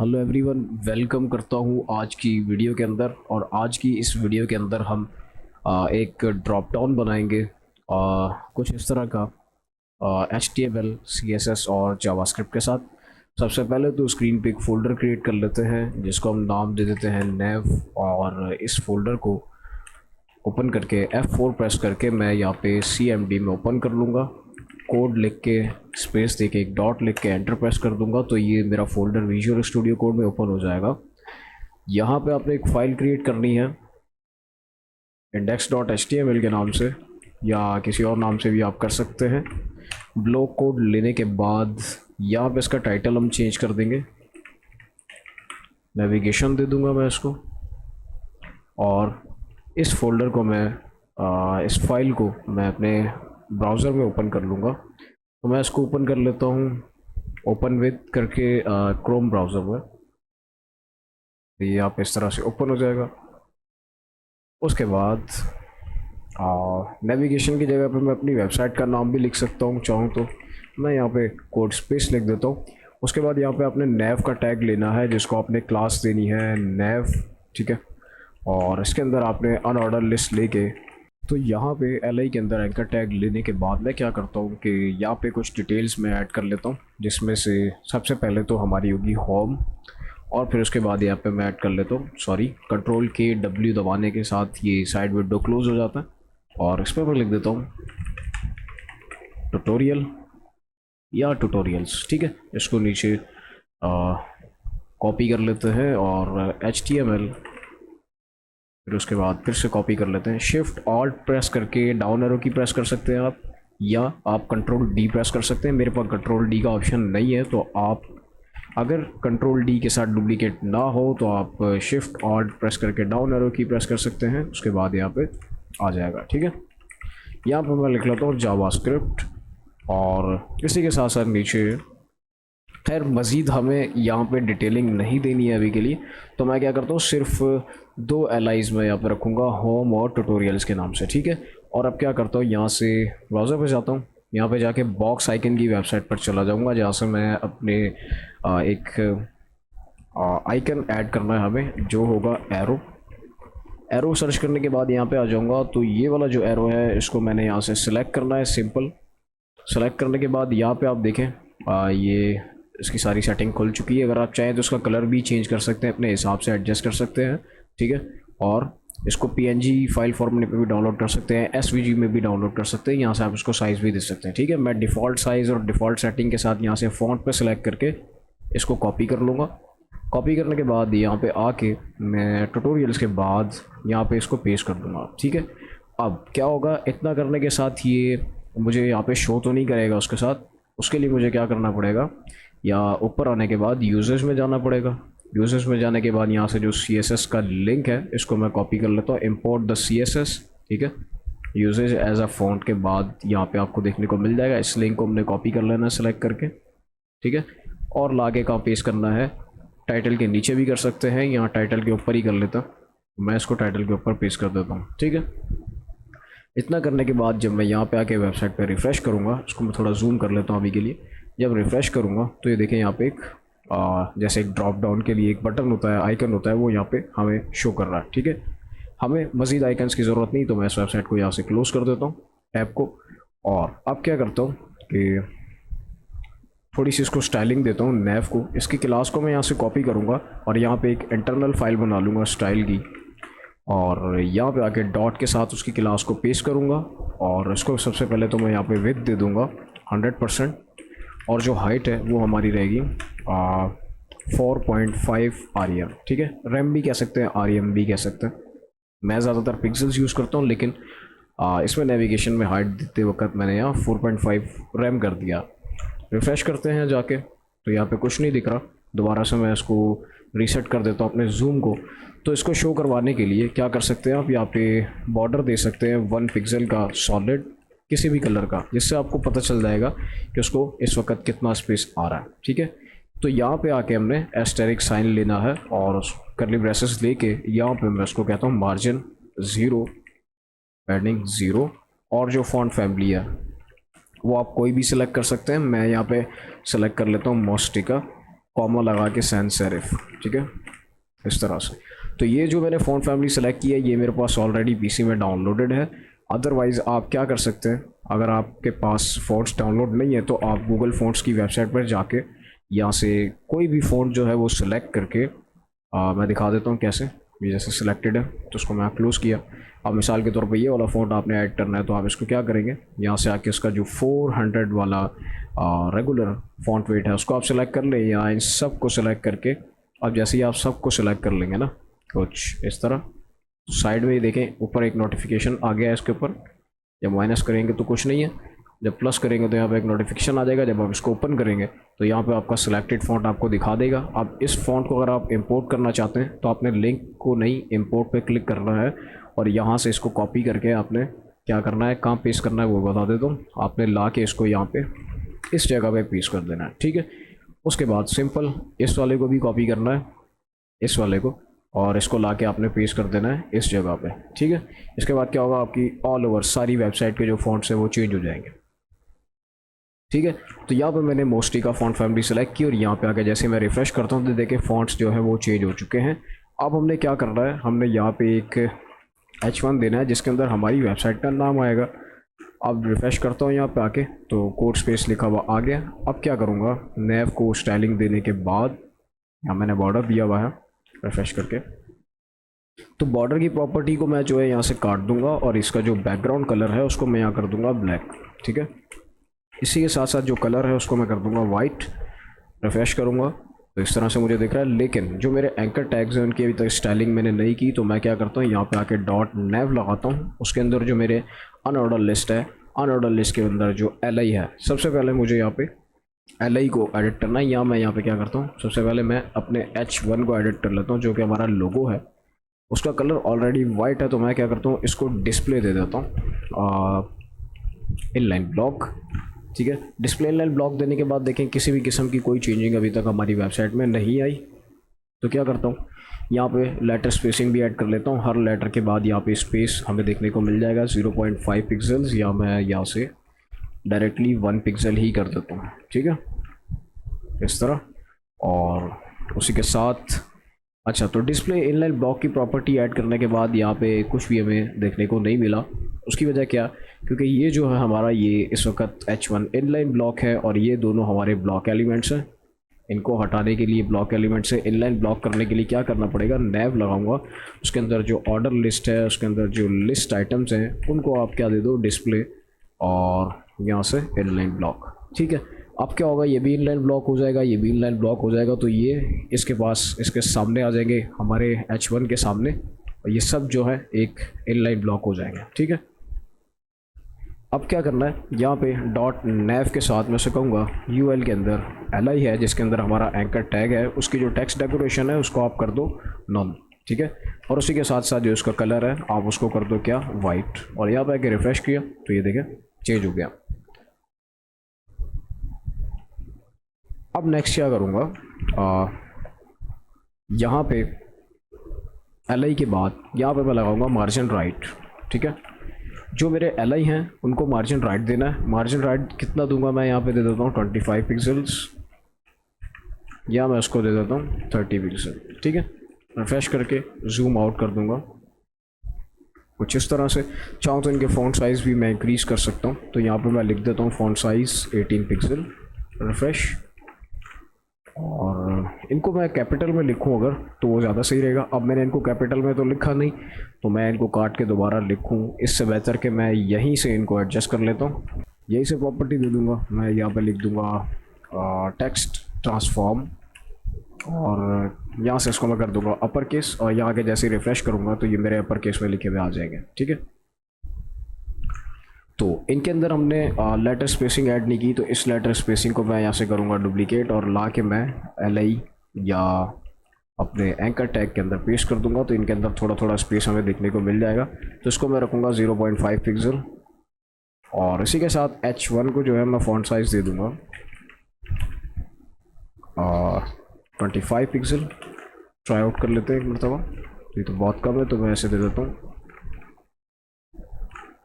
Hello everyone, welcome करता हूँ आज की वीडियो के अंदर। और आज की इस वीडियो के अंदर हम एक ड्रॉप डाउन बनाएंगे कुछ इस तरह का HTML, CSS और जावास्क्रिप्ट के साथ। सबसे पहले तो स्क्रीन पे एक फ़ोल्डर क्रिएट कर लेते हैं जिसको हम नाम दे देते हैं नेव। और इस फोल्डर को ओपन करके F4 प्रेस करके मैं यहाँ पे CMD में ओपन कर लूँगा। कोड लिख के स्पेस दे के एक डॉट लिख के एंटर प्रेस कर दूंगा तो ये मेरा फोल्डर विजुअल स्टूडियो कोड में ओपन हो जाएगा। यहाँ पे आपने एक फ़ाइल क्रिएट करनी है index.html के नाम से, या किसी और नाम से भी आप कर सकते हैं। ब्लॉक कोड लेने के बाद यहाँ पे इसका टाइटल हम चेंज कर देंगे, नेविगेशन दे दूंगा मैं इसको। और इस फोल्डर को मैं इस फाइल को मैं अपने ब्राउज़र में ओपन कर लूँगा। तो मैं इसको ओपन कर लेता हूँ ओपन विद करके क्रोम ब्राउज़र में। तो ये आप इस तरह से ओपन हो जाएगा। उसके बाद नेविगेशन की जगह पे मैं अपनी वेबसाइट का नाम भी लिख सकता हूँ चाहूँ तो। मैं यहाँ पे कोड स्पेस लिख देता हूँ। उसके बाद यहाँ पे आपने नेव का टैग लेना है जिसको आपने क्लास देनी है नेव, ठीक है। और इसके अंदर आपने अनऑर्डर लिस्ट लेके, तो यहाँ पे LI के अंदर एंकर टैग लेने के बाद मैं क्या करता हूँ कि यहाँ पे कुछ डिटेल्स मैं ऐड कर लेता हूँ, जिसमें से सबसे पहले तो हमारी होगी होम। और फिर उसके बाद यहाँ पे मैं ऐड कर लेता हूँ, Ctrl+K+W दबाने के साथ ये साइड विंडो क्लोज हो जाता है। और इस पर मैं लिख देता हूँ ट्यूटोरियल या ट्यूटोरियल्स, ठीक है। इसको नीचे कॉपी कर लेते हैं और HTML, फिर उसके बाद फिर से कॉपी कर लेते हैं। शिफ्ट ऑल्ट प्रेस करके डाउन एरो की प्रेस कर सकते हैं आप, या आप Ctrl+D प्रेस कर सकते हैं। मेरे पास Ctrl+D का ऑप्शन नहीं है, तो आप अगर Ctrl+D के साथ डुप्लीकेट ना हो तो आप शिफ्ट ऑल्ट प्रेस करके डाउन एरो की प्रेस कर सकते हैं। उसके बाद यहाँ पे आ जाएगा, ठीक है। यहाँ पर मैं लिख लेता हूँ जावास्क्रिप्ट, और इसी के साथ साथ नीचे, खैर मज़ीद हमें यहाँ पे डिटेलिंग नहीं देनी है अभी के लिए, तो मैं क्या करता हूँ सिर्फ 2 LIs में यहाँ पे रखूँगा, होम और ट्यूटोरियल्स के नाम से, ठीक है। और अब क्या करता हूँ, यहाँ से ब्राउज़र पे जाता हूँ, यहाँ पे जाके बॉक्स आइकन की वेबसाइट पर चला जाऊँगा जहाँ से मैं अपने एक आइकन ऐड करना है हमें, जो होगा एरो। एरो सर्च करने के बाद यहाँ पे आ जाऊँगा, तो ये वाला जो एरो है इसको मैंने यहाँ से सिलेक्ट करना है, सिंपल। सेलेक्ट करने के बाद यहाँ पे आप देखें ये इसकी सारी सेटिंग खुल चुकी है। अगर आप चाहें तो इसका कलर भी चेंज कर सकते हैं, अपने हिसाब से एडजस्ट कर सकते हैं, ठीक है। और इसको PNG फाइल फॉर्मेट पे भी डाउनलोड कर सकते हैं, SVG में भी डाउनलोड कर सकते हैं। यहाँ से आप इसको साइज़ भी दे सकते हैं, ठीक है। मैं डिफ़ॉल्ट साइज़ और डिफ़ॉल्ट सेटिंग के साथ यहाँ से फ़ॉन्ट पे सेलेक्ट करके इसको कॉपी कर लूँगा। कॉपी करने के बाद यहाँ पे आके मैं ट्यूटोरियल्स के बाद यहाँ पे इसको पेस्ट कर दूँगा, ठीक है। अब क्या होगा, इतना करने के साथ ये मुझे यहाँ पे शो तो नहीं करेगा उसके साथ। उसके लिए मुझे क्या करना पड़ेगा, या ऊपर आने के बाद यूजर्स में जाना पड़ेगा। यूजर्स में जाने के बाद यहाँ से जो CSS का लिंक है इसको मैं कॉपी कर लेता हूँ, इम्पोर्ट द CSS, ठीक है। यूजेज एज अ फॉन्ट के बाद यहाँ पे आपको देखने को मिल जाएगा। इस लिंक को हमने कॉपी कर लेना है सेलेक्ट करके, ठीक है। और लागे का पेस्ट करना है, टाइटल के नीचे भी कर सकते हैं, यहाँ टाइटल के ऊपर ही कर लेता हूँ। मैं इसको टाइटल के ऊपर पेस्ट कर देता हूँ, ठीक है। इतना करने के बाद जब मैं यहाँ पे आके वेबसाइट पे रिफ़्रेश करूँगा, इसको मैं थोड़ा जूम कर लेता हूँ अभी के लिए। जब रिफ़्रेश करूँगा तो ये देखें, यहाँ पे एक जैसे एक ड्रॉप डाउन के लिए एक बटन होता है, आइकन होता है, वो यहाँ पे हमें शो कर रहा है, ठीक है। हमें मज़ीद आइकन्स की ज़रूरत नहीं, तो मैं इस वेबसाइट को यहाँ से क्लोज़ कर देता हूँ, ऐप को। और अब क्या करता हूँ कि थोड़ी सी इसको स्टाइलिंग देता हूँ नेव को। इसकी क्लास को मैं यहाँ से कॉपी करूँगा और यहाँ पे एक इंटरनल फाइल बना लूँगा स्टाइल की, और यहाँ पे आके डॉट के साथ उसकी क्लास को पेस्ट करूँगा। और इसको सबसे पहले तो मैं यहाँ पे विड्थ दे दूँगा 100%, और जो हाइट है वो हमारी रहेगी 4.5 REM, ठीक है। रैम भी कह सकते हैं, REM भी कह सकते हैं। मैं ज़्यादातर पिक्सल्स यूज़ करता हूँ, लेकिन इसमें नेविगेशन में हाइट देते वक्त मैंने यहाँ 4.5 रैम कर दिया। रिफ़्रेश करते हैं जाके, तो यहाँ पे कुछ नहीं दिख रहा। दोबारा से मैं इसको रीसेट कर देता हूँ अपने जूम को। तो इसको शो करवाने के लिए क्या कर सकते हैं आप, यहाँ पे बॉर्डर दे सकते हैं 1 पिक्सल का सॉलिड, किसी भी कलर का, जिससे आपको पता चल जाएगा कि उसको इस वक्त कितना स्पेस आ रहा है, ठीक है। तो यहाँ पे आके हमने एस्टेरिक साइन लेना है और करली ब्रेसेस लेके यहाँ पे मैं उसको कहता हूँ मार्जिन 0, पैडिंग 0, और जो फॉन्ट फैमिली है वो आप कोई भी सिलेक्ट कर सकते हैं। मैं यहाँ पे सेलेक्ट कर लेता हूँ मॉस्टिका, कॉमा लगा के सैंस सेरिफ, ठीक है, इस तरह से। तो ये जो मैंने फ़ॉन्ट फैमिली सेलेक्ट की है ये मेरे पास ऑलरेडी पीसी में डाउनलोडेड है। अदरवाइज़ आप क्या कर सकते हैं, अगर आपके पास फ़ॉन्ट्स डाउनलोड नहीं है तो आप गूगल फ़ॉन्ट्स की वेबसाइट पर जाके यहाँ से कोई भी फ़ॉन्ट जो है वो सिलेक्ट करके मैं दिखा देता हूँ कैसे। ये जैसे सिलेक्टेड है तो उसको मैं क्लोज़ किया। अब मिसाल के तौर पे ये वाला फ़ॉन्ट आपने ऐड करना है तो आप इसको क्या करेंगे, यहाँ से आके इसका जो 400 वाला रेगुलर फ़ॉन्ट वेट है उसको आप सिलेक्ट कर लें, या इन सब को सिलेक्ट करके अब जैसे ही आप सबको सिलेक्ट कर लेंगे ना कुछ इस तरह, साइड में ही देखें ऊपर एक नोटिफिकेशन आ गया है इसके ऊपर। जब माइनस करेंगे तो कुछ नहीं है, जब प्लस करेंगे तो यहाँ पे एक नोटिफिकेशन आ जाएगा। जब आप इसको ओपन करेंगे तो यहाँ पे आपका सिलेक्टेड फ़ॉन्ट आपको दिखा देगा। अब इस फ़ॉन्ट को अगर आप इंपोर्ट करना चाहते हैं तो आपने लिंक को नहीं इंपोर्ट पे क्लिक करना है और यहाँ से इसको कॉपी करके आपने क्या करना है, कहाँ पेस्ट करना है वो बता देता हूँ। आपने ला के इसको यहाँ पे इस जगह पे पेस्ट कर देना है, ठीक है। उसके बाद सिंपल इस वाले को भी कॉपी करना है, इस वाले को, और इसको ला के आपने पेस्ट कर देना है इस जगह पे, ठीक है। इसके बाद क्या होगा, आपकी ऑल ओवर सारी वेबसाइट के जो फ़ॉन्ट्स हैं वो चेंज हो जाएंगे, ठीक है। तो यहाँ पे मैंने मोस्टली का फ़ॉन्ट फैमिली सेलेक्ट की और यहाँ पे आके जैसे मैं रिफ़्रेश करता हूँ तो देखें फ़ॉन्ट्स जो है वो चेंज हो चुके हैं। अब हमने क्या करना है, हमने यहाँ पे एक H1 देना है जिसके अंदर हमारी वेबसाइट का नाम आएगा। अब रिफ़्रेश करता हूँ यहाँ पे आके तो कोड स्पेस लिखा हुआ आ गया। अब क्या करूँगा, नेव को स्टाइलिंग देने के बाद यहाँ मैंने बॉर्डर दिया हुआ है, रिफ़्रेश करके तो बॉर्डर की प्रॉपर्टी को मैं जो है यहाँ से काट दूंगा और इसका जो बैकग्राउंड कलर है उसको मैं यहाँ कर दूंगा ब्लैक, ठीक है। इसी के साथ साथ जो कलर है उसको मैं कर दूंगा वाइट। रिफ्रेश करूंगा तो इस तरह से मुझे दिख रहा है। लेकिन जो मेरे एंकर टैग्स हैं उनकी अभी तक स्टाइलिंग मैंने नहीं की, तो मैं क्या करता हूँ यहाँ पे आके डॉट नेव लगाता हूँ। उसके अंदर जो मेरे अनऑर्डर लिस्ट है, अनऑर्डर लिस्ट के अंदर जो LI है, सबसे पहले मुझे यहाँ पे LI को एडिट करना है। या मैं यहाँ पे क्या करता हूँ, सबसे पहले मैं अपने H1 को एडिट कर लेता हूँ जो कि हमारा लोगो है। उसका कलर ऑलरेडी वाइट है तो मैं क्या करता हूँ, इसको डिस्प्ले दे देता हूँ इनलाइन ब्लॉक, ठीक है। डिस्प्ले इनलाइन ब्लॉक देने के बाद देखें किसी भी किस्म की कोई चेंजिंग अभी तक हमारी वेबसाइट में नहीं आई। तो क्या करता हूँ, यहाँ पे लेटर स्पेसिंग भी ऐड कर लेता हूँ। हर लेटर के बाद यहाँ पे स्पेस हमें देखने को मिल जाएगा 0.5 पिक्सल्स, या मैं यहाँ से डायरेक्टली 1 पिक्सल ही कर देता हूँ, ठीक है, इस तरह। और उसी के साथ अच्छा, तो डिस्प्ले इनलाइन ब्लॉक की प्रॉपर्टी ऐड करने के बाद यहाँ पे कुछ भी हमें देखने को नहीं मिला। उसकी वजह क्या, क्योंकि ये जो है हमारा ये इस वक्त H1 इनलाइन ब्लॉक है और ये दोनों हमारे ब्लॉक एलिमेंट्स हैं। इनको हटाने के लिए, ब्लॉक एलिमेंट से इनलाइन ब्लॉक करने के लिए क्या करना पड़ेगा, नेव लगाऊंगा। उसके अंदर जो ऑर्डर लिस्ट है, उसके अंदर जो लिस्ट आइटम्स हैं उनको आप क्या दे दो, डिस्प्ले, और यहाँ से इनलाइन ब्लॉक, ठीक है। अब क्या होगा, ये भी इनलाइन ब्लॉक हो जाएगा, ये भी इनलाइन ब्लॉक हो जाएगा। तो ये इसके पास, इसके सामने आ जाएंगे हमारे H1 के सामने, और ये सब जो है एक इनलाइन ब्लॉक हो जाएंगे, ठीक है। अब क्या करना है, यहाँ पे डॉट नेव के साथ मैं से कहूँगा UL के अंदर LI है जिसके अंदर हमारा एंकर टैग है, उसकी जो टेक्स्ट डेकोरेशन है उसको आप कर दो नॉन, ठीक है। और उसी के साथ साथ जो इसका कलर है आप उसको कर दो क्या, वाइट। और यहाँ पे आके रिफ्रेश किया तो ये देखें चेंज हो गया। अब नेक्स्ट क्या करूँगा, यहाँ पे LI के बाद यहाँ पे मैं लगाऊंगा मार्जिन राइट, ठीक है। जो मेरे LI हैं उनको मार्जिन राइट देना है। मार्जिन राइट कितना दूंगा, मैं यहाँ पे दे देता हूँ 25 पिक्सल्स, या मैं उसको दे देता हूँ 30 पिक्सल, ठीक है। रिफ्रेश करके जूम आउट कर दूंगा कुछ इस तरह से। चाहूँ तो इनके फ़ॉन्ट साइज़ भी मैं इंक्रीज़ कर सकता हूँ, तो यहाँ पे मैं लिख देता हूँ फ़ॉन्ट साइज़ 18 पिक्सल, रिफ्रेश। और इनको मैं कैपिटल में लिखूं अगर तो वो ज़्यादा सही रहेगा। अब मैंने इनको कैपिटल में तो लिखा नहीं, तो मैं इनको काट के दोबारा लिखूं, इससे बेहतर कि मैं यहीं से इनको एडजस्ट कर लेता हूं। यहीं से प्रॉपर्टी दे दूंगा, मैं यहाँ पे लिख दूंगा टेक्स्ट ट्रांसफॉर्म, और यहाँ से इसको मैं कर दूंगा अपर केस, और यहाँ के जैसे रिफ्रेश करूँगा तो ये मेरे अपर केस में लिखे हुए आ जाएंगे, ठीक है। तो इनके अंदर हमने लेटर स्पेसिंग ऐड नहीं की, तो इस लेटर स्पेसिंग को मैं यहाँ से करूँगा डुप्लीकेट और ला के मैं LI या अपने एंकर टैग के अंदर पेस्ट कर दूंगा। तो इनके अंदर थोड़ा थोड़ा स्पेस हमें देखने को मिल जाएगा। तो इसको मैं रखूँगा 0.5 पिक्सल, और इसी के साथ H1 को जो है मैं फ़ॉन्ट साइज़ दे दूँगा 25 पिक्सल। ट्राई आउट कर लेते हैं एक मरतबा, तो ये तो बहुत कम है, तो मैं ऐसे दे देता हूँ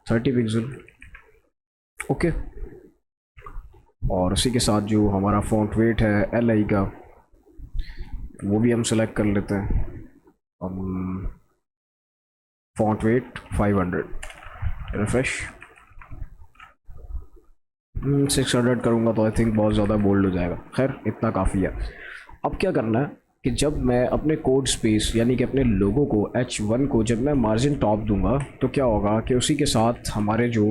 30 पिक्सल, ओके। और उसी के साथ जो हमारा फ़ॉन्ट वेट है LI का वो भी हम सेलेक्ट कर लेते हैं। हम फॉन्ट वेट 500, रिफ्रेश। 600 करूँगा तो आई थिंक बहुत ज़्यादा बोल्ड हो जाएगा। खैर इतना काफ़ी है। अब क्या करना है कि जब मैं अपने कोड स्पेस यानी कि अपने लोगों को H1 को जब मैं मार्जिन टॉप दूंगा तो क्या होगा कि उसी के साथ हमारे जो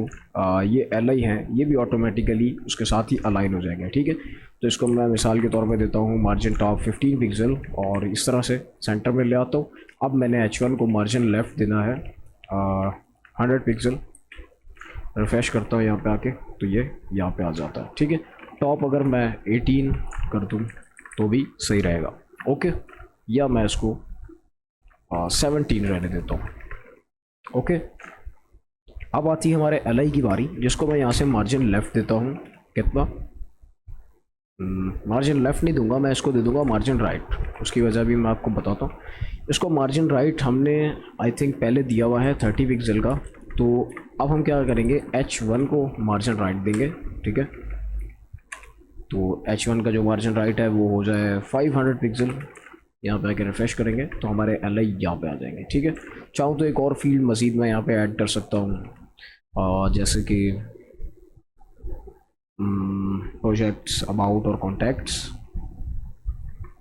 ये LI हैं ये भी ऑटोमेटिकली उसके साथ ही अलाइन हो जाएंगे। ठीक है, तो इसको मैं मिसाल के तौर पे देता हूँ मार्जिन टॉप 15 पिक्सल और इस तरह से सेंटर में ले आता हूँ। अब मैंने H1 को मार्जिन लेफ़्ट देना है 100 पिक्सल। रिफ्रेश करता हूँ यहाँ पे आके तो ये यहाँ पे आ जाता है। ठीक है, टॉप अगर मैं 18 कर दूँ तो भी सही रहेगा। ओके, या मैं इसको 17 रहने देता हूँ। ओके, अब आती है हमारे LI की बारी, जिसको मैं यहाँ से मार्जिन लेफ़्ट देता हूँ। कितना? मार्जिन लेफ़्ट नहीं दूंगा, मैं इसको दे दूंगा मार्जिन राइट। उसकी वजह भी मैं आपको बताता हूँ। इसको मार्जिन राइट हमने आई थिंक पहले दिया हुआ है 30 पिक्सल का, तो अब हम क्या करेंगे H1 को मार्जिन राइट देंगे। ठीक है, तो H1 का जो मार्जिन राइट है वो हो जाए 500 पिक्सल। यहाँ पे आके रिफ्रेश करेंगे तो हमारे LI यहाँ पे आ जाएंगे। ठीक है, चाहूँ तो एक और फील्ड मज़ीद मैं यहाँ पे ऐड कर सकता हूँ, जैसे कि प्रोजेक्ट्स, अबाउट और कॉन्टैक्ट्स,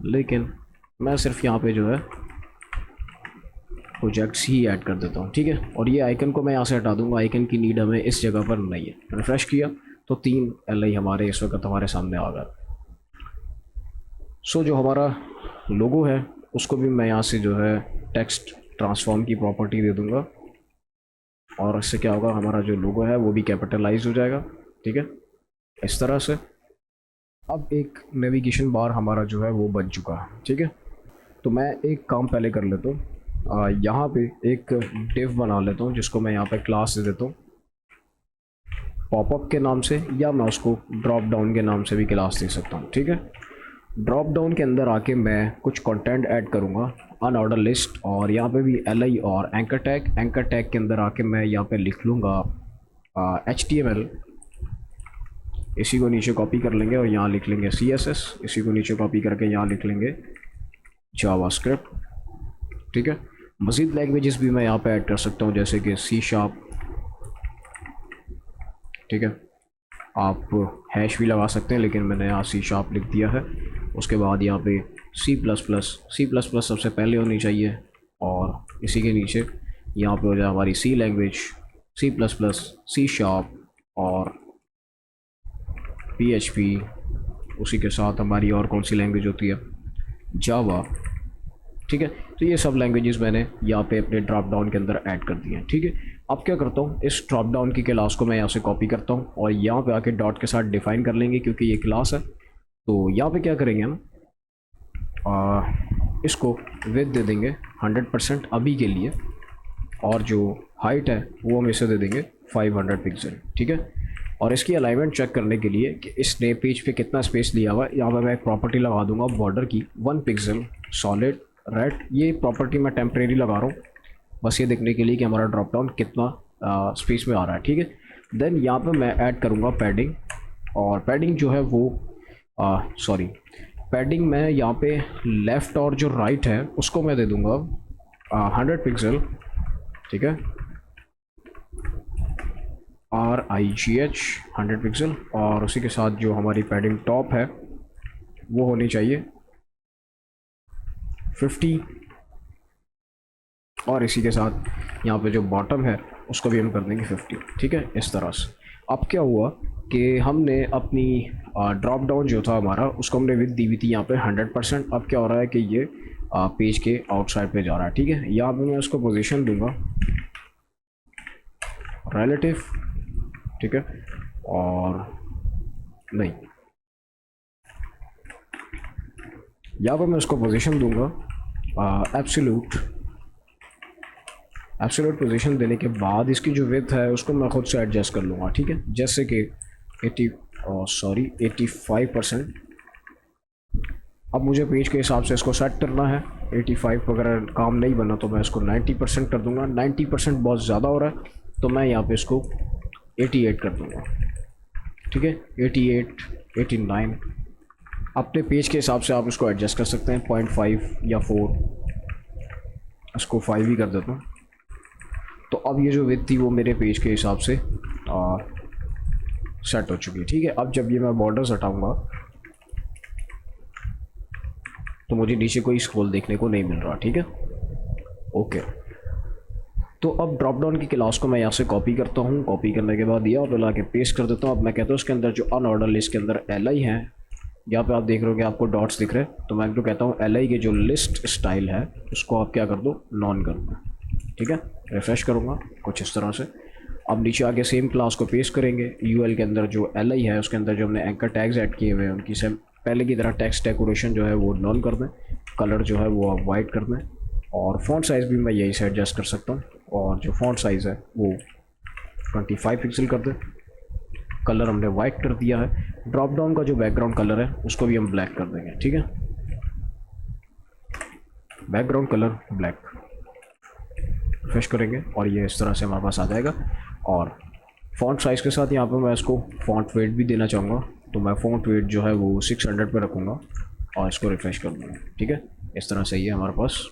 लेकिन मैं सिर्फ यहाँ पे जो है प्रोजेक्ट्स ही ऐड कर देता हूँ। ठीक है, और ये आइकन को मैं यहाँ से हटा दूँगा, आइकन की नीड हमें इस जगह पर नहीं है। रिफ्रेश किया तो 3 LI हमारे इस वक्त हमारे सामने आ गया। सो जो हमारा लोगो है उसको भी मैं यहाँ से जो है टेक्स्ट ट्रांसफॉर्म की प्रॉपर्टी दे दूँगा और इससे क्या होगा, हमारा जो लोगो है वो भी कैपिटलाइज हो जाएगा। ठीक है, इस तरह से अब एक नेविगेशन बार हमारा जो है वो बन चुका है। ठीक है, तो मैं एक काम पहले कर लेता हूँ, यहाँ पे एक डिव बना लेता हूँ जिसको मैं यहाँ पे क्लास दे देता हूँ पॉपअप के नाम से, या मैं उसको ड्रॉप डाउन के नाम से भी क्लास दे सकता हूँ। ठीक है, ड्रॉप डाउन के अंदर आके मैं कुछ कंटेंट ऐड करूँगा, अनऑर्डर लिस्ट, और यहाँ पे भी LI और एंकर टैग के अंदर आके मैं यहाँ पे लिख लूँगा HTML। इसी को नीचे कॉपी कर लेंगे और यहाँ लिख लेंगे CSS। इसी को नीचे कॉपी करके यहाँ लिख लेंगे जावास्क्रिप्ट। ठीक है, मज़ीद लैंग्वेजेस भी मैं यहाँ पे ऐड कर सकता हूँ जैसे कि C#। ठीक है, आप हैश भी लगा सकते हैं लेकिन मैंने यहाँ C# लिख दिया है। उसके बाद यहाँ पे C++ सबसे पहले होनी चाहिए और इसी के नीचे यहाँ पे हो जाए हमारी C लैंग्वेज, C++, C# और PHP। उसी के साथ हमारी और कौन सी लैंग्वेज होती है, जावा। ठीक है, तो ये सब लैंग्वेजेस मैंने यहाँ पे अपने ड्रॉप डाउन के अंदर ऐड कर दिए हैं। ठीक है, अब क्या करता हूँ, इस ड्रॉप डाउन की क्लास को मैं यहाँ से कॉपी करता हूँ और यहाँ पे आके डॉट के साथ डिफाइन कर लेंगे क्योंकि ये क्लास है। तो यहाँ पे क्या करेंगे हम, इसको विड्थ दे देंगे 100% अभी के लिए, और जो हाइट है वो हम इसे दे देंगे 500 पिक्सल। ठीक है, और इसकी अलाइनमेंट चेक करने के लिए कि इसने पेज पे कितना स्पेस लिया हुआ है, यहाँ पर मैं एक प्रॉपर्टी लगा दूंगा बॉर्डर की 1 पिक्सल सॉलिड रेड। ये प्रॉपर्टी मैं टेम्परेरी लगा रहा हूँ बस ये देखने के लिए कि हमारा ड्रॉप डाउन कितना स्पेस में आ रहा है। ठीक है, देन यहाँ पे मैं ऐड करूँगा पैडिंग, और पैडिंग जो है वो पैडिंग मैं यहाँ पे लेफ़्ट और जो राइट है उसको मैं दे दूँगा 100 पिक्सल। ठीक है, RIGH 100 पिक्सल, और उसी के साथ जो हमारी पैडिंग टॉप है वो होनी चाहिए 50, और इसी के साथ यहाँ पे जो बॉटम है उसको भी हम कर देंगे 50। ठीक है, इस तरह से। अब क्या हुआ कि हमने अपनी ड्रॉप डाउन जो था हमारा उसको हमने विद दी हुई थी यहाँ पे 100%। अब क्या हो रहा है कि ये पेज के आउटसाइड पे जा रहा है। ठीक है, यहाँ पे मैं उसको पोजीशन दूंगा रिलेटिव। ठीक है, और नहीं, यहाँ पर मैं उसको पोजीशन दूंगा एब्सोल्यूट पोजीशन देने के बाद इसकी जो विड्थ है उसको मैं खुद से एडजस्ट कर लूँगा। ठीक है, जैसे कि 85%। अब मुझे पेज के हिसाब से इसको सेट करना है। 85 अगर काम नहीं बना तो मैं इसको 90% कर दूंगा। 90% बहुत ज़्यादा हो रहा है तो मैं यहाँ पे इसको 88 कर दूंगा। ठीक है, 88, 89। अपने पेज के हिसाब से आप इसको एडजस्ट कर सकते हैं, 0.5 या 4, इसको 5 ही कर देता हूँ। तो अब ये जो विड्थ थी वो मेरे पेज के हिसाब से सेट हो चुकी है, ठीक है। अब जब ये मैं बॉर्डर्स हटाऊँगा तो मुझे नीचे कोई स्क्रॉल देखने को नहीं मिल रहा, ठीक है, ओके। तो अब ड्रॉप डाउन की क्लास को मैं यहाँ से कॉपी करता हूँ, कॉपी करने के बाद यहाँ पे ला के पेस्ट कर देता हूँ। अब मैं कहता हूँ उसके अंदर जो अनऑर्डर लिस्ट के अंदर LI है, यहाँ पे आप देख रहे हो कि आपको डॉट्स दिख रहे हैं, तो मैं तो कहता हूँ LI के जो लिस्ट स्टाइल है उसको आप क्या कर दो, नॉन कर दो, ठीक है। रिफ्रेश करूँगा कुछ इस तरह से। अब नीचे आके सेम क्लास को पेस्ट करेंगे, UL के अंदर जो LI है उसके अंदर जो हमने एंकर टैग्स ऐड किए हुए हैं उनकी सेम पहले की तरह टेक्स्ट डेकोरेशन जो है वो नॉन कर दें, कलर जो है वो आप वाइट कर दें, और फ़ॉन्ट साइज़ भी मैं यही से एडजस्ट कर सकता हूँ, और जो फ़ॉन्ट साइज़ है वो 25 पिक्सल कर दें। कलर हमने वाइट कर दिया है। ड्रॉप डाउन का जो बैकग्राउंड कलर है उसको भी हम ब्लैक कर देंगे, ठीक है, बैकग्राउंड कलर ब्लैक। रिफ्रेश करेंगे और ये इस तरह से हमारे पास आ जाएगा। और फ़ॉन्ट साइज़ के साथ यहाँ पे मैं इसको फ़ॉन्ट वेट भी देना चाहूँगा, तो मैं फ़ॉन्ट वेट जो है वो 600 पे रखूँगा और इसको रिफ्रेश कर दूँगा, ठीक है। इस तरह से ये हमारे पास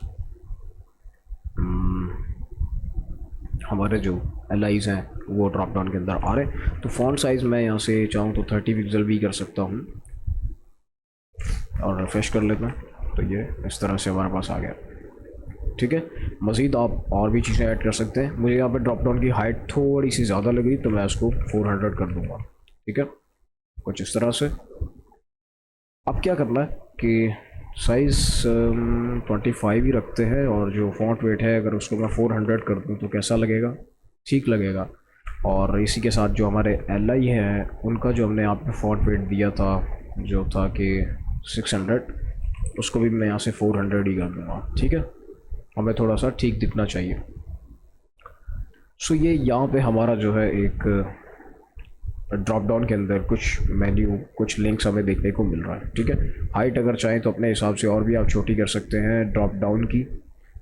हमारे जो LIs हैं वो ड्रॉप डाउन के अंदर आ रहे हैं। तो फ़ॉन्ट साइज़ मैं यहाँ से चाहूँ तो 30 पिक्सल भी कर सकता हूँ और रिफ्रेश कर लेता हूँ, तो ये इस तरह से हमारे पास आ गया, ठीक है। मज़ीद आप और भी चीज़ें ऐड कर सकते हैं। मुझे यहाँ पे ड्रॉप डाउन की हाइट थोड़ी सी ज़्यादा लग रही तो मैं उसको 400 कर दूँगा, ठीक है, कुछ इस तरह से। अब क्या करना है कि साइज़ 25 ही रखते हैं, और जो फॉन्ट वेट है अगर उसको मैं 400 कर दूँ तो कैसा लगेगा, ठीक लगेगा। और इसी के साथ जो हमारे LI हैं उनका जो हमने यहाँ पे फॉन्ट वेट दिया था जो था कि 600, उसको भी मैं यहाँ से 400 ही कर दूँगा, ठीक है, हमें थोड़ा सा ठीक दिखना चाहिए। सो ये यहाँ पे हमारा जो है एक ड्रॉप डाउन के अंदर कुछ मेन्यू, कुछ लिंक्स हमें देखने को मिल रहा है, ठीक है। हाइट अगर चाहें तो अपने हिसाब से और भी आप छोटी कर सकते हैं ड्रॉप डाउन की,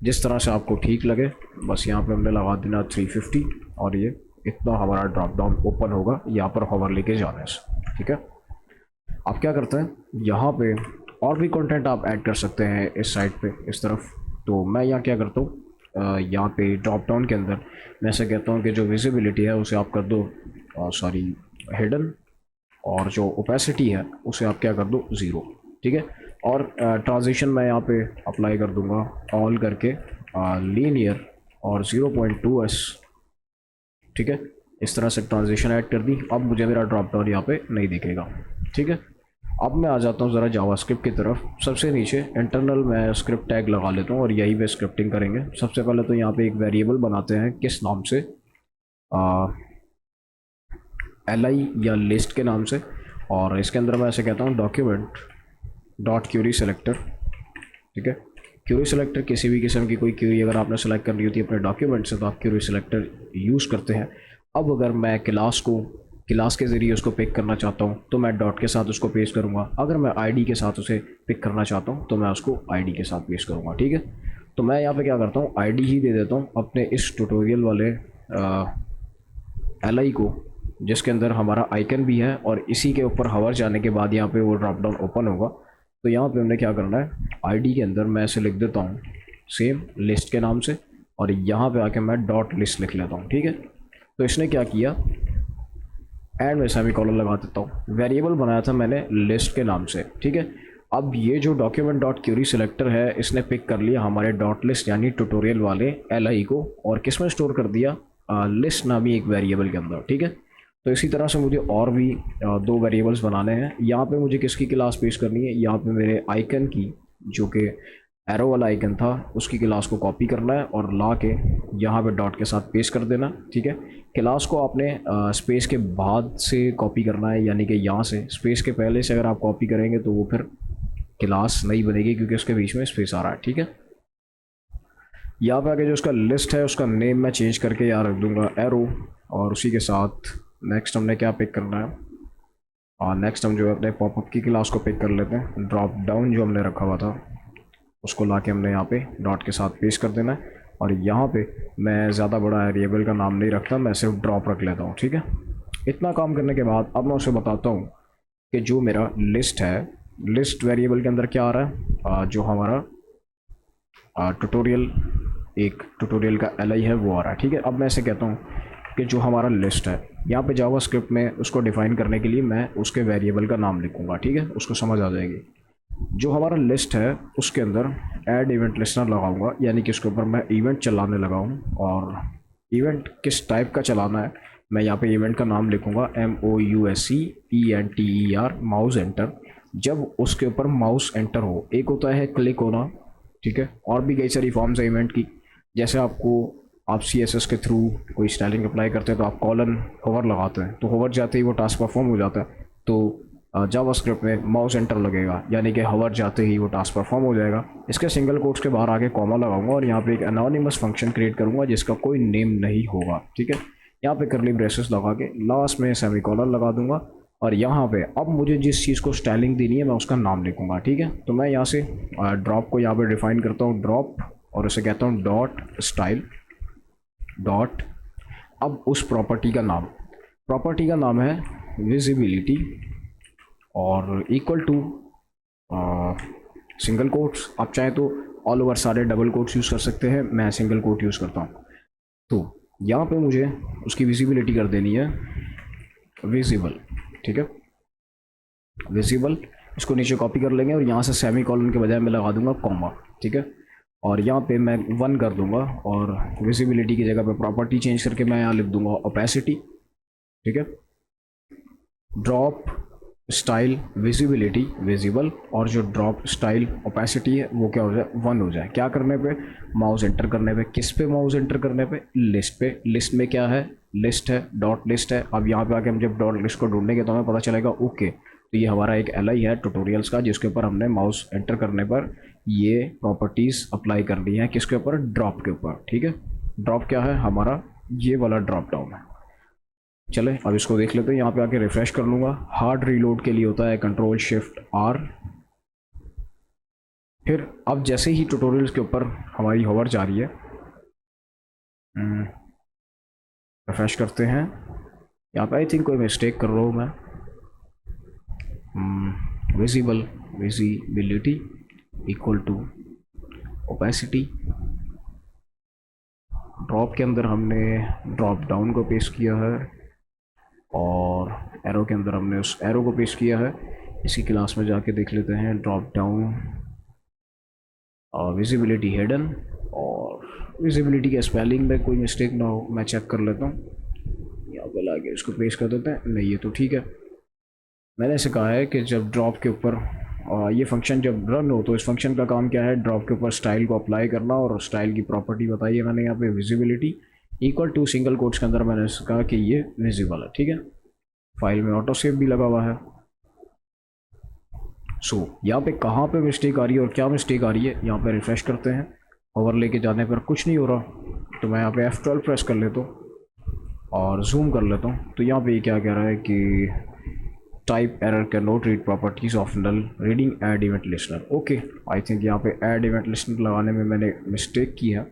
जिस तरह से आपको ठीक लगे। बस यहाँ पे हमने लगा देना 350 और ये इतना हमारा ड्रॉप डाउन ओपन होगा यहाँ पर हॉवर लेके जाने से, ठीक है। आप क्या करते हैं, यहाँ पे और भी कंटेंट आप ऐड कर सकते हैं इस साइड पे इस तरफ। तो मैं यहाँ क्या करता हूँ, यहाँ पे ड्रॉप डाउन के अंदर मैं ऐसे कहता हूँ कि जो विजिबिलिटी है उसे आप कर दो सॉरी हिडन, और जो ओपेसिटी है उसे आप क्या कर दो 0, ठीक है। और ट्रांजिशन मैं यहाँ पे अप्लाई कर दूँगा ऑल करके लीनियर और 0.2s, ठीक है। इस तरह से ट्रांजिशन ऐड कर दी। अब मुझे मेरा ड्रॉप डाउन यहाँ पे नहीं दिखेगा, ठीक है। अब मैं आ जाता हूँ ज़रा जावास्क्रिप्ट की तरफ। सबसे नीचे इंटरनल मैं स्क्रिप्ट टैग लगा लेता हूँ और यही पे स्क्रिप्टिंग करेंगे। सबसे पहले तो यहाँ पे एक वेरिएबल बनाते हैं, किस नाम से, LI या लिस्ट के नाम से, और इसके अंदर मैं ऐसे कहता हूँ डॉक्यूमेंट डॉट क्यूरी सेलेक्टर, ठीक है। क्यूरी सेलेक्टर किसी भी किस्म की कोई क्यूरी अगर आपने सेलेक्ट करनी होती है अपने डॉक्यूमेंट से तो आप क्यूरी सेलेक्टर यूज़ करते हैं। अब अगर मैं क्लास के ज़रिए उसको पिक करना चाहता हूँ तो मैं डॉट के साथ उसको पेस्ट करूँगा। अगर मैं ID के साथ उसे पिक करना चाहता हूँ तो मैं उसको ID के साथ पेस्ट करूँगा, ठीक है। तो मैं यहाँ पे क्या करता हूँ, ID ही दे देता हूँ अपने इस ट्यूटोरियल वाले LI को, जिसके अंदर हमारा आइकन भी है, और इसी के ऊपर हवर जाने के बाद यहाँ पे वो ड्रॉप डाउन ओपन होगा। तो यहाँ पे हमने क्या करना है, ID के अंदर मैं ऐसे लिख देता हूँ सेम लिस्ट के नाम से, और यहाँ पे आके मैं डॉट लिस्ट लिख लेता हूँ, ठीक है। तो इसने क्या किया, एंड में सेमीकोलन लगा देता हूँ। वेरिएबल बनाया था मैंने लिस्ट के नाम से, ठीक है। अब ये जो डॉक्यूमेंट डॉट क्यूरी सेलेक्टर है इसने पिक कर लिया हमारे डॉट लिस्ट यानी ट्यूटोरियल वाले LI को, और किस में स्टोर कर दिया, लिस्ट नामी एक वेरिएबल के अंदर, ठीक है। तो इसी तरह से मुझे और भी 2 वेरिएबल्स बनाने हैं। यहाँ पे मुझे किसकी क्लास पेश करनी है, यहाँ पे मेरे आइकन की, जो कि एरो वाला आइकन था, उसकी क्लास को कॉपी करना है और ला के यहाँ पे डॉट के साथ पेस्ट कर देना, ठीक है। क्लास को आपने स्पेस के बाद से कॉपी करना है, यानी कि यहाँ से, स्पेस के पहले से अगर आप कॉपी करेंगे तो वो फिर क्लास नहीं बनेगी क्योंकि उसके बीच में स्पेस आ रहा है, ठीक है। यहाँ पे आगे जो उसका लिस्ट है उसका नेम मैं चेंज करके यहाँ रख दूँगा एरो, और उसी के साथ नेक्स्ट हमने क्या पिक करना है, और नेक्स्ट हम जो है अपने पॉपअप की क्लास को पिक कर लेते हैं। ड्रॉप डाउन जो हमने रखा हुआ था उसको लाके हमने यहाँ पे डॉट के साथ पेस्ट कर देना है, और यहाँ पे मैं ज़्यादा बड़ा वेरिएबल का नाम नहीं रखता, मैं सिर्फ ड्रॉप रख लेता हूँ, ठीक है। इतना काम करने के बाद अब मैं उसे बताता हूँ कि जो मेरा लिस्ट है लिस्ट वेरिएबल के अंदर क्या आ रहा है, जो हमारा ट्यूटोरियल, एक ट्यूटोरियल का एल है वो आ रहा है। ठीक है, अब मैं ऐसे कहता हूँ कि जो हमारा लिस्ट है, यहाँ पे जावास्क्रिप्ट में उसको डिफाइन करने के लिए मैं उसके वेरिएबल का नाम लिखूँगा। ठीक है, उसको समझ आ जाएगी। जो हमारा लिस्ट है उसके अंदर ऐड इवेंट लिस्टनर लगाऊंगा, यानी कि उसके ऊपर मैं इवेंट चलाने लगा हूँ। और इवेंट किस टाइप का चलाना है, मैं यहाँ पे इवेंट का नाम लिखूँगा MOUSEENTER, माउस एंटर। जब उसके ऊपर माउस एंटर हो, एक होता है क्लिक होना, ठीक है, और भी कई सारी फॉर्म्स है इवेंट की। जैसे आप CSS के थ्रू कोई स्टाइलिंग अप्लाई करते हैं तो आप कॉलन होवर लगाते हैं, तो होवर जाते ही वो टास्क परफॉर्म हो जाता है। तो जावास्क्रिप्ट में माउस एंटर लगेगा, यानी कि होवर जाते ही वो टास्क परफॉर्म हो जाएगा। इसके सिंगल कोट्स के बाहर आके कॉमा लगाऊंगा और यहाँ पे एक एनोनिमस फंक्शन क्रिएट करूँगा जिसका कोई नेम नहीं होगा। ठीक है, यहाँ पे करली ब्रेसेस लगा के लास्ट में सेमीकोलन लगा दूंगा। और यहाँ पे अब मुझे जिस चीज़ को स्टाइलिंग देनी है मैं उसका नाम लिखूँगा। ठीक है, तो मैं यहाँ से ड्रॉप को यहाँ पे डिफाइन करता हूँ, ड्रॉप, और उसे कहता हूँ डॉट स्टाइल डॉट। अब उस प्रॉपर्टी का नाम है विजिबिलिटी और इक्वल टू सिंगल कोट्स। आप चाहे तो ऑल ओवर सारे डबल कोट्स यूज़ कर सकते हैं, मैं सिंगल कोट यूज़ करता हूँ। तो यहाँ पे मुझे उसकी विजिबिलिटी कर देनी है विजिबल। ठीक है, विजिबल, इसको नीचे कॉपी कर लेंगे और यहाँ से सेमी कॉलन के बजाय मैं लगा दूंगा कॉमा। ठीक है, और यहाँ पे मैं 1 कर दूंगा और विजिबिलिटी की जगह पे प्रॉपर्टी चेंज करके मैं यहाँ लिख दूंगा ओपेसिटी। ठीक है, ड्रॉप स्टाइल विजिबिलिटी विजिबल, और जो ड्रॉप स्टाइल ओपेसिटी है वो क्या हो जाए, 1 हो जाए। क्या करने पे, माउस एंटर करने पे। किस पे माउस एंटर करने पे, लिस्ट पे। लिस्ट में क्या है, लिस्ट है, डॉट लिस्ट है। अब यहाँ पे आके हम जब डॉट लिस्ट को ढूंढेंगे तो हमें पता चलेगा ओके, तो ये हमारा एक LI है ट्यूटोरियल्स का, जिसके ऊपर हमने माउस एंटर करने पर ये प्रॉपर्टीज़ अप्लाई कर दी हैं। किसके ऊपर, ड्रॉप के ऊपर। ठीक है, ड्रॉप क्या है हमारा, ये वाला ड्रॉप डाउन है। चले अब इसको देख लेते हैं, यहाँ पे आके रिफ्रेश कर लूँगा। हार्ड रीलोड के लिए होता है Ctrl+Shift+R। फिर अब जैसे ही ट्यूटोरियल्स के ऊपर हमारी होवर जा रही है, रिफ्रेश करते हैं। यहाँ पे आई थिंक कोई मिस्टेक कर रहा हूँ मैं। Visibility equal to opacity. Drop के अंदर हमने ड्रॉप डाउन को पेस्ट किया है और एरो के अंदर हमने उस एरो को पेस्ट किया है। इसी क्लास में जाके देख लेते हैं, ड्रॉप डाउन और विजिबिलिटी हिडन, और विजिबिलिटी के स्पेलिंग में कोई मिस्टेक ना हो मैं चेक कर लेता हूँ। यहाँ पे लाके इसको पेस्ट कर देते हैं, नहीं ये तो ठीक है। मैंने ऐसे कहा है कि जब ड्रॉप के ऊपर ये फंक्शन जब रन हो तो इस फंक्शन का काम क्या है, ड्रॉप के ऊपर स्टाइल को अप्लाई करना, और स्टाइल की प्रॉपर्टी बताई है मैंने यहाँ पे visibility equal to single quotes के अंदर मैंने कहा कि ये विजिबल है। ठीक है, फाइल में ऑटो सेव भी लगा हुआ है। यहाँ पे कहाँ पे मिस्टेक आ रही है और क्या मिस्टेक आ रही है, यहाँ पे रिफ्रेश करते हैं। ओवर लेके जाने पर कुछ नहीं हो रहा, तो मैं यहाँ पे F12 प्रेस कर लेता हूँ और जूम कर लेता हूँ। तो यहाँ पे क्या कह रहा है कि type error cannot read properties of null reading add event listener. Okay, I think यहाँ पे ऐड इवेंट लिस्टनर लगाने में मैंने मिस्टेक की है।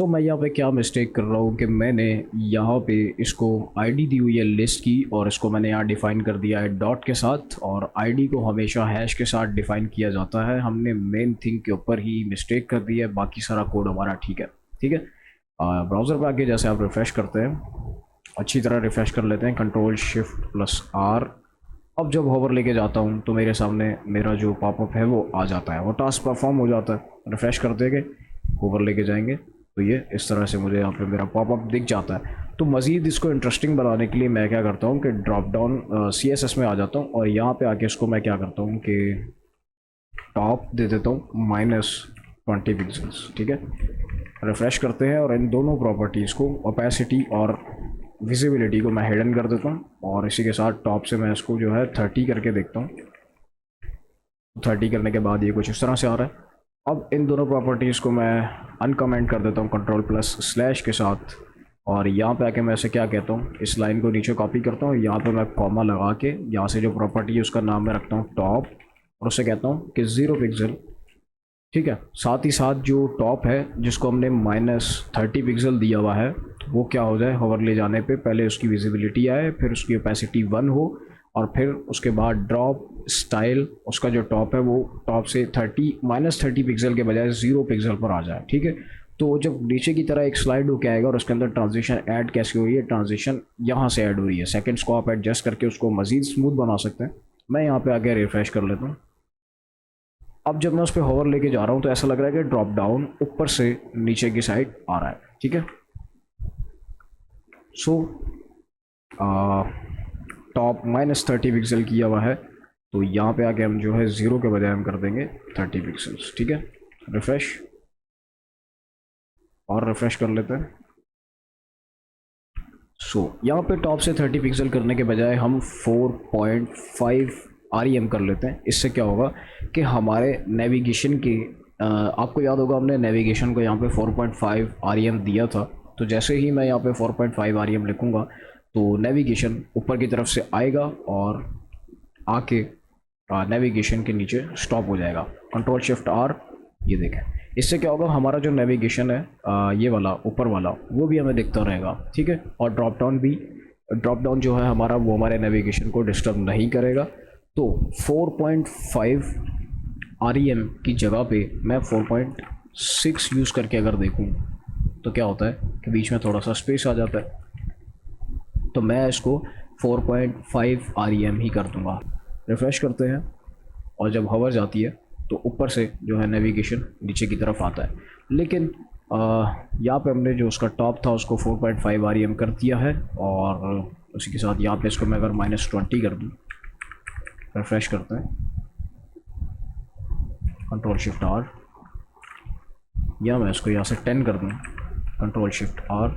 मैं यहाँ पे क्या मिस्टेक कर रहा हूँ कि मैंने यहाँ पे इसको आईडी दी हुई है लिस्ट की, और इसको मैंने यहाँ डिफ़ाइन कर दिया है डॉट के साथ, और आईडी को हमेशा हैश के साथ डिफ़ाइन किया जाता है। हमने मेन थिंग के ऊपर ही मिस्टेक कर दी है, बाकी सारा कोड हमारा ठीक है। ठीक है, ब्राउज़र पर आके जैसे आप रिफ़्रेश करते हैं, अच्छी तरह रिफ़्रेश कर लेते हैं, Ctrl+Shift+R। अब जब होवर लेके जाता हूँ तो मेरे सामने मेरा जो पॉपअप है वो आ जाता है, वो टास्क परफॉर्म हो जाता है। रिफ़्रेश कर देंगे, होवर लेके जाएंगे तो ये इस तरह से मुझे यहाँ पे मेरा पॉपअप दिख जाता है। तो मज़ीद इसको इंटरेस्टिंग बनाने के लिए मैं क्या करता हूँ कि ड्रॉप डाउन CSS में आ जाता हूँ, और यहाँ पे आके इसको मैं क्या करता हूँ कि टॉप दे देता हूँ -20 पिक्सल्स। ठीक है, रिफ़्रेश करते हैं और इन दोनों प्रॉपर्टीज़ को, ओपेसिटी और विजिबिलिटी को मैं हिडन कर देता हूँ, और इसी के साथ टॉप से मैं इसको जो है 30 करके देखता हूँ। 30 करने के बाद ये कुछ इस तरह से आ रहा है। अब इन दोनों प्रॉपर्टीज़ को मैं अनकमेंट कर देता हूँ Ctrl+/ के साथ, और यहाँ पे आके मैं ऐसे क्या कहता हूँ, इस लाइन को नीचे कॉपी करता हूँ, यहाँ पे मैं कॉमा लगा के यहाँ से जो प्रॉपर्टी है उसका नाम मैं रखता हूँ टॉप, और उससे कहता हूँ कि 0 पिक्सल। ठीक है, साथ ही साथ जो टॉप है जिसको हमने -30 पिक्सल दिया हुआ है वो क्या हो जाए, होवर ले जाने पे पहले उसकी विजिबिलिटी आए, फिर उसकी ओपेसिटी 1 हो, और फिर उसके बाद ड्रॉप स्टाइल, उसका जो टॉप है वो टॉप से -30 पिक्सल के बजाय 0 पिक्सल पर आ जाए, ठीक है। तो जब नीचे की तरह एक स्लाइड होके आएगा और उसके अंदर ट्रांजिशन ऐड कैसे हो रही है, ट्रांजिशन यहाँ से ऐड हो रही है, सेकंड्स को आप एडजस्ट करके उसको मज़ीद स्मूथ बना सकते हैं। मैं यहाँ पे आके रिफ्रेश कर लेता हूँ। अब जब मैं उस पर होवर लेके जा रहा हूँ तो ऐसा लग रहा है कि ड्रॉप डाउन ऊपर से नीचे की साइड आ रहा है, ठीक है। सो टॉप -30 पिक्सल किया हुआ है, तो यहाँ पे आके हम जो है 0 के बजाय हम कर देंगे 30 पिक्सल्स, ठीक है। रिफ्रेश और रिफ्रेश कर लेते हैं। यहाँ पे टॉप से 30 पिक्सल करने के बजाय हम 4.5 REM कर लेते हैं। इससे क्या होगा कि हमारे नेविगेशन की आपको याद होगा हमने नेविगेशन को यहाँ पे 4.5 REM दिया था, तो जैसे ही मैं यहाँ पे 4.5 REM लिखूँगा तो नेविगेशन ऊपर की तरफ से आएगा और आके नेविगेशन के नीचे स्टॉप हो जाएगा। कंट्रोल शिफ्ट R, ये देखें। इससे क्या होगा, हमारा जो नेविगेशन है ये वाला ऊपर वाला वो भी हमें दिखता रहेगा, ठीक है। और ड्रॉप डाउन भी, ड्रॉप डाउन जो है हमारा वो हमारे नेविगेशन को डिस्टर्ब नहीं करेगा। तो 4.5 REM की जगह पे मैं 4.6 यूज़ करके अगर देखूँ तो क्या होता है कि बीच में थोड़ा सा स्पेस आ जाता है, तो मैं इसको 4.5 REM ही कर दूँगा। रिफ़्रेश करते हैं और जब हवर जाती है तो ऊपर से जो है नेविगेशन नीचे की तरफ आता है, लेकिन यहाँ पे हमने जो उसका टॉप था उसको 4.5 REM कर दिया है। और उसी के साथ यहाँ पे इसको मैं अगर -20 कर दूँ, रिफ्रेश करते हैं, कंट्रोल शिफ्ट R, या मैं इसको यहाँ से 10 कर दूँ, कंट्रोल शिफ्ट R।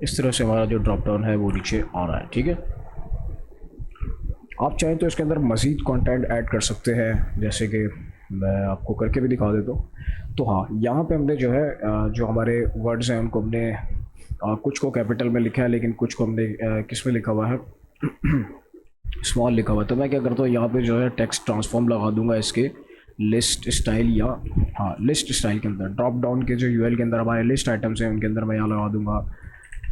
इस तरह से हमारा जो ड्रॉप डाउन है वो नीचे आ रहा है, ठीक है। आप चाहें तो इसके अंदर मज़ीद कंटेंट ऐड कर सकते हैं, जैसे कि मैं आपको करके भी दिखा देता हूँ। तो हाँ, यहाँ पे हमने जो है जो हमारे वर्ड्स हैं उनको हमने कुछ को कैपिटल में लिखा है, लेकिन कुछ को हमने किस में लिखा हुआ है, स्मॉल लिखा हुआ है। तो मैं क्या करता हूँ, यहाँ पे जो है टेक्स्ट ट्रांसफॉर्म लगा दूंगा इसके लिस्ट स्टाइल, या हाँ लिस्ट स्टाइल के अंदर ड्रॉप डाउन के जो UL के अंदर हमारे लिस्ट आइटम्स हैं उनके अंदर मैं यहाँ लगा दूंगा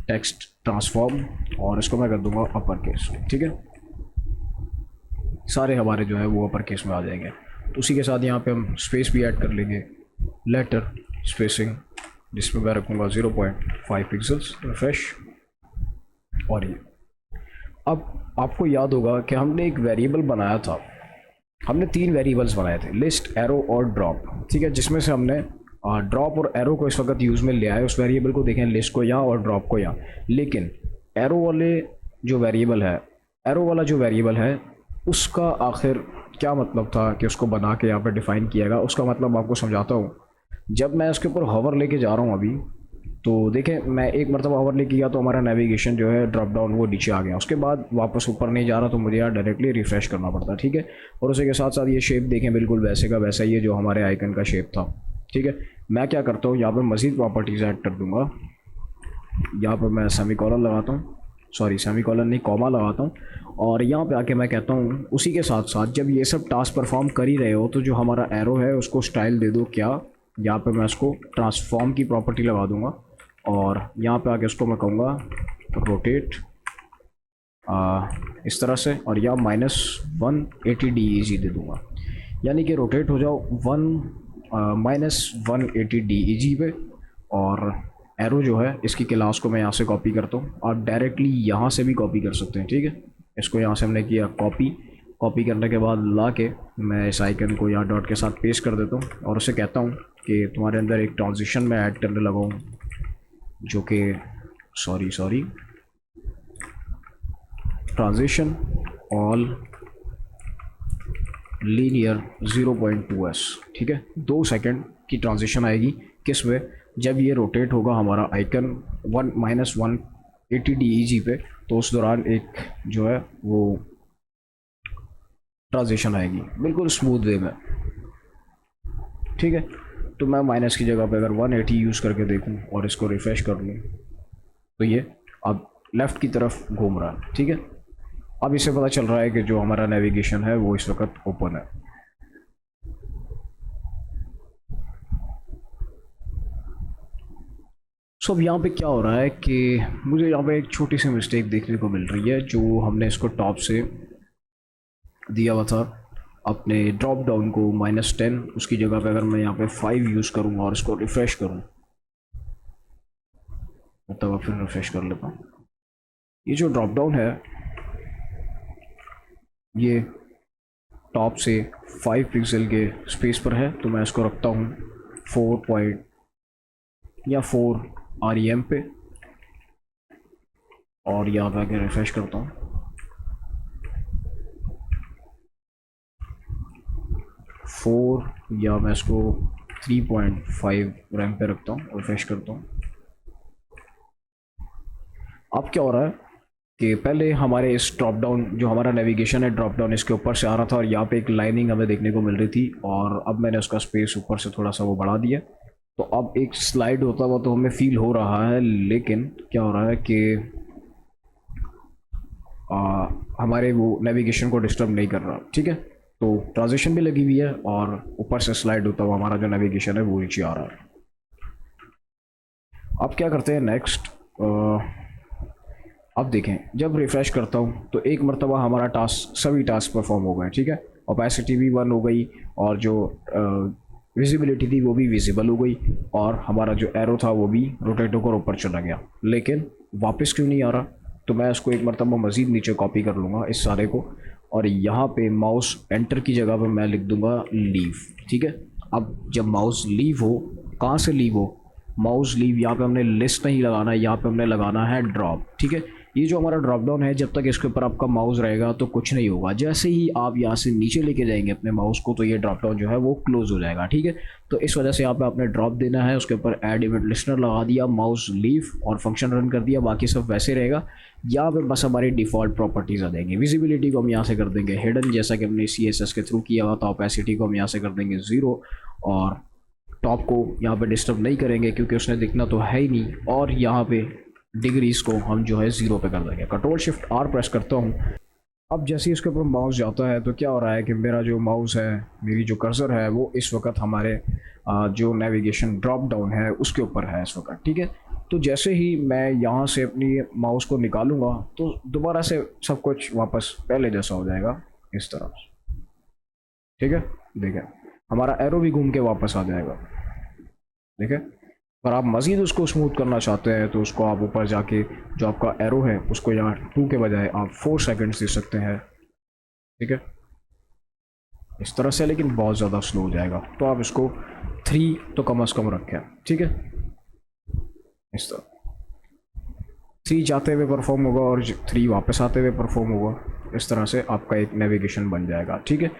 टेक्स्ट ट्रांसफॉर्म, और इसको मैं कर दूंगा अपर केस, ठीक है। सारे हमारे जो है वो अपर केस में आ जाएंगे। तो उसी के साथ यहाँ पे हम स्पेस भी ऐड कर लेंगे, लेटर स्पेसिंग जिसमें मैं रखूँगा 0.5 पिक्सल्स। रिफ्रेश, और ये अब आपको याद होगा कि हमने एक वेरिएबल बनाया था, हमने 3 वेरिएबल्स बनाए थे, लिस्ट, एरो और ड्रॉप, ठीक है। जिसमें से हमने ड्रॉप और एरो को इस वक्त यूज़ में ले आए, उस वेरिएबल को देखें, लिस्ट को यहाँ और ड्रॉप को यहाँ। लेकिन एरो वाले जो वेरिएबल है, एरो वाला जो वेरिएबल है उसका आखिर क्या मतलब था कि उसको बना के यहाँ पर डिफ़ाइन किया गया, उसका मतलब आपको समझाता हूँ। जब मैं उसके ऊपर हॉवर लेके जा रहा हूँ अभी, तो देखें मैं एक मरतबा हॉवर लेके गया तो हमारा नेविगेशन जो है ड्रॉप डाउन वो नीचे आ गया, उसके बाद वापस ऊपर नहीं जा रहा, तो मुझे यहाँ डायरेक्टली रिफ़्रेश करना पड़ता है, ठीक है। और उसी के साथ साथ ये शेप देखें बिल्कुल वैसे का वैसा ही है जो हमारे आइकन का शेप था, ठीक है। मैं क्या करता हूँ, यहाँ पर मज़ीद प्रॉपर्टीज़ ऐड कर दूँगा। यहाँ पर मैं सेमीकोलन लगाता हूँ, सॉरी सेमीकोलन नहीं, कॉमा लगाता हूँ। और यहाँ पे आके मैं कहता हूँ उसी के साथ साथ जब ये सब टास्क परफॉर्म कर ही रहे हो तो जो हमारा एरो है उसको स्टाइल दे दो क्या। यहाँ पे मैं उसको ट्रांसफॉर्म की प्रॉपर्टी लगा दूँगा, और यहाँ पे आके उसको मैं कहूँगा रोटेट इस तरह से, और यहाँ -180 DEG दे दूँगा, यानी कि रोटेट हो जाओ -180 DEG पे। और एरो जो है इसकी क्लास को मैं यहाँ से कॉपी करता हूँ, आप डायरेक्टली यहाँ से भी कॉपी कर सकते हैं, ठीक है। इसको यहाँ से हमने किया कॉपी करने के बाद ला के मैं इस आइकन को यहाँ डॉट के साथ पेस्ट कर देता हूँ, और उसे कहता हूँ कि तुम्हारे अंदर एक ट्रांजिशन में ऐड करने लगा हूँ, जो कि sorry transition all linear 0.2s, ठीक है। 2 सेकंड की ट्रांजिशन आएगी किस में, जब ये रोटेट होगा हमारा आइकन -180 DEG पे, तो उस दौरान एक जो है वो ट्रांजिशन आएगी बिल्कुल स्मूथ वे में, ठीक है। तो मैं माइनस की जगह पे अगर 180 यूज़ करके देखूं और इसको रिफ़्रेश कर लूँ तो ये अब लेफ़्ट की तरफ घूम रहा है, ठीक है। अब इससे पता चल रहा है कि जो हमारा नेविगेशन है वो इस वक्त ओपन है। सो अब यहाँ पे क्या हो रहा है कि मुझे यहाँ पे एक छोटी सी मिस्टेक देखने को मिल रही है। जो हमने इसको टॉप से दिया हुआ था अपने ड्रॉप डाउन को -10, उसकी जगह पे अगर मैं यहाँ पे 5 यूज़ करूँगा और इसको रिफ़्रेश करूँ, मतलब फिर रिफ़्रेश कर लेता हूँ। ये जो ड्रॉप डाउन है ये टॉप से 5 पिक्सल के स्पेस पर है, तो मैं इसको रखता हूँ 4 REM पे और यहाँ पे आके रिफ्रेश करता हूँ। 4 या मैं इसको 3.5 रैम पे रखता हूँ, रिफ्रेश करता हूँ। अब क्या हो रहा है कि पहले हमारे इस ड्रॉप डाउन, जो हमारा नेविगेशन है ड्रॉप डाउन इसके ऊपर से आ रहा था और यहाँ पे एक लाइनिंग हमें देखने को मिल रही थी, और अब मैंने उसका स्पेस ऊपर से थोड़ा सा वो बढ़ा दिया, तो अब एक स्लाइड होता हुआ तो हमें फील हो रहा है। लेकिन क्या हो रहा है कि हमारे वो नेविगेशन को डिस्टर्ब नहीं कर रहा, ठीक है। तो ट्रांजिशन भी लगी हुई है और ऊपर से स्लाइड होता हुआ हमारा जो नेविगेशन है वो नीचे आ रहा है। अब क्या करते हैं नेक्स्ट, अब देखें जब रिफ़्रेश करता हूँ तो एक मरतबा हमारा टास्क, सभी टास्क परफॉर्म हो गए, ठीक है। ओपेसिटी भी 1 हो गई और जो विजिबिलिटी थी वो भी विजिबल हो गई और हमारा जो एरो था वो भी रोटेट होकर ऊपर चला गया। लेकिन वापस क्यों नहीं आ रहा, तो मैं इसको एक मरतबा मज़ीद नीचे कॉपी कर लूँगा इस सारे को, और यहाँ पे माउस एंटर की जगह पे मैं लिख दूँगा लीव, ठीक है। अब जब माउस लीव हो, कहाँ से लीव हो, माउस लीव यहाँ पे हमने लिस्ट नहीं लगाना है, यहाँ पे हमने लगाना है ड्रॉप, ठीक है। ये जो हमारा ड्रॉप डाउन है, जब तक इसके ऊपर आपका माउस रहेगा तो कुछ नहीं होगा। जैसे ही आप यहाँ से नीचे लेके जाएंगे अपने माउस को तो ये ड्रॉप डाउन जो है वो क्लोज हो जाएगा, ठीक है। तो इस वजह से यहाँ पे आपने ड्रॉप देना है, उसके ऊपर ऐड इवेंट लिस्टनर लगा दिया, माउस लीव और फंक्शन रन कर दिया, बाकी सब वैसे रहेगा। यहाँ पे बस हमारी डिफ़ॉल्ट प्रॉपर्टीज़ आ जाएंगी। विजिबिलिटी को हम यहाँ से कर देंगे हिडन, जैसा कि हमने CSS के थ्रू किया हुआ था। ओपेसिटी को हम यहाँ से कर देंगे 0 और टॉप को यहाँ पे डिस्टर्ब नहीं करेंगे क्योंकि उसने दिखना तो है ही नहीं, और यहाँ पे डिग्रीज को हम जो है 0 पे कर देंगे। Ctrl+Shift+R प्रेस करता हूँ। अब जैसे ही इसके ऊपर माउस जाता है तो क्या हो रहा है कि मेरा जो माउस है, मेरी जो कर्सर है वो इस वक्त हमारे जो नेविगेशन ड्रॉप डाउन है उसके ऊपर है इस वक्त, ठीक है। तो जैसे ही मैं यहाँ से अपनी माउस को निकालूंगा तो दोबारा से सब कुछ वापस पहले जैसा हो जाएगा इस तरह, ठीक है। देखें हमारा एरो भी घूम के वापस आ जाएगा, ठीक है। पर आप मज़ीद उसको स्मूथ करना चाहते हैं तो उसको आप ऊपर जाके जो आपका एरो है उसको यहाँ 2 के बजाय आप 4 सेकंड्स दे सकते हैं, ठीक है, इस तरह से। लेकिन बहुत ज़्यादा स्लो हो जाएगा, तो आप इसको 3 तो कम से कम रखें, ठीक है। इस तरह 3 जाते हुए परफॉर्म होगा और 3 वापस आते हुए परफॉर्म होगा। इस तरह से आपका एक नेविगेशन बन जाएगा, ठीक है।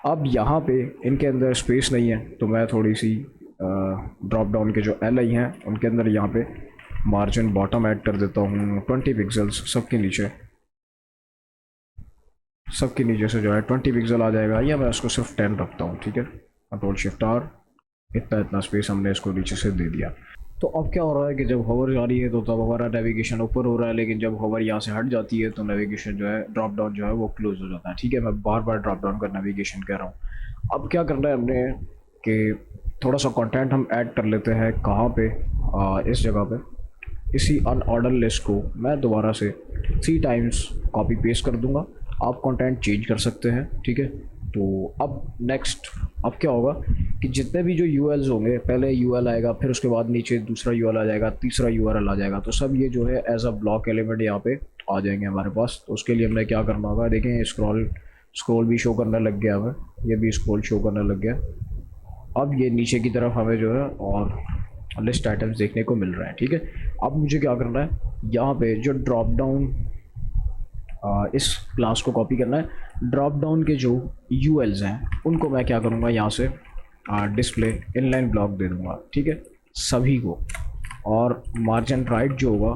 अब यहाँ पे इनके अंदर स्पेस नहीं है तो मैं थोड़ी सी ड्रॉप डाउन के जो LI हैं उनके अंदर यहाँ पे मार्जिन बॉटम ऐड कर देता हूँ 20 पिक्सल्स। सबके नीचे से जो है 20 पिक्सल आ जाएगा, या मैं उसको सिर्फ 10 रखता हूँ, ठीक है। Ctrl+Shift+R, इतना स्पेस हमने इसको नीचे से दे दिया। तो अब क्या हो रहा है कि जब होवर जा रही है तो तब हमारा नेविगेशन ऊपर हो रहा है, लेकिन जब होवर यहाँ से हट जाती है तो नेविगेशन जो है ड्रॉप डाउन जो है वो क्लोज हो जाता है, ठीक है। मैं बार बार ड्रॉप डाउन का नेविगेशन कह रहा हूँ। अब क्या करना है हमने कि थोड़ा सा कंटेंट हम ऐड कर लेते हैं। कहाँ पे, इस जगह पे इसी अनऑर्डर लिस्ट को मैं दोबारा से 3 टाइम्स कॉपी पेस्ट कर दूंगा। आप कंटेंट चेंज कर सकते हैं, ठीक है। तो अब नेक्स्ट अब क्या होगा कि जितने भी जो URLs होंगे, पहले URL आएगा, फिर उसके बाद नीचे दूसरा URL आ जाएगा, तीसरा URL आ जाएगा, तो सब ये जो है एज अ ब्लॉक एलिमेंट यहाँ पे आ जाएंगे हमारे पास। तो उसके लिए हमने क्या करना होगा, देखें स्क्रॉल भी शो करने लग गया हमें, ये भी स्क्रॉल शो करने लग गया। अब ये नीचे की तरफ हमें जो है और लिस्ट आइटम्स देखने को मिल रहा है, ठीक है। अब मुझे क्या करना है, यहाँ पे जो ड्रॉप डाउन इस क्लास को कॉपी करना है। ड्रॉप डाउन के जो URLs हैं उनको मैं क्या करूँगा, यहाँ से डिस्प्ले इनलाइन ब्लॉक दे दूँगा, ठीक है, सभी को। और मार्जिन राइट जो होगा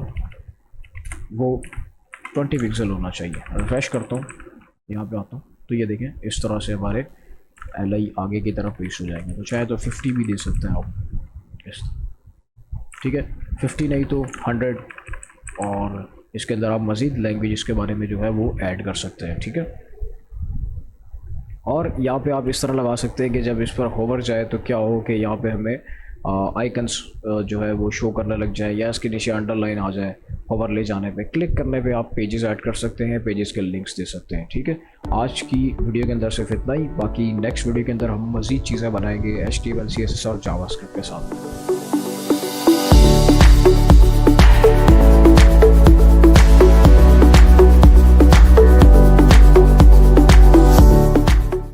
वो 20 पिक्सल होना चाहिए। रिफ्रेश करता हूँ, यहाँ पे आता हूँ तो ये देखें इस तरह से हमारे LI आगे की तरफ पेश हो जाएंगे। तो चाहे तो 50 भी दे सकते हैं आप, इस, ठीक है, 50 नहीं तो 100, और इसके अंदर आप मज़ीद लैंग्वेज के बारे में जो है वो ऐड कर सकते हैं, ठीक है। और यहाँ पे आप इस तरह लगा सकते हैं कि जब इस पर होवर जाए तो क्या हो कि यहाँ पे हमें आइकन्स जो है वो शो करने लग जाए, या इसके नीचे अंडरलाइन आ जाए, होवर ले जाने पे, क्लिक करने पे आप पेजेस ऐड कर सकते हैं, पेजेस के लिंक्स दे सकते हैं। ठीक है, आज की वीडियो के अंदर सिर्फ इतना ही। बाकी नेक्स्ट वीडियो के अंदर हम मज़ीद चीज़ें बनाएंगे HTML CSS और जावास्क्रिप्ट के साथ।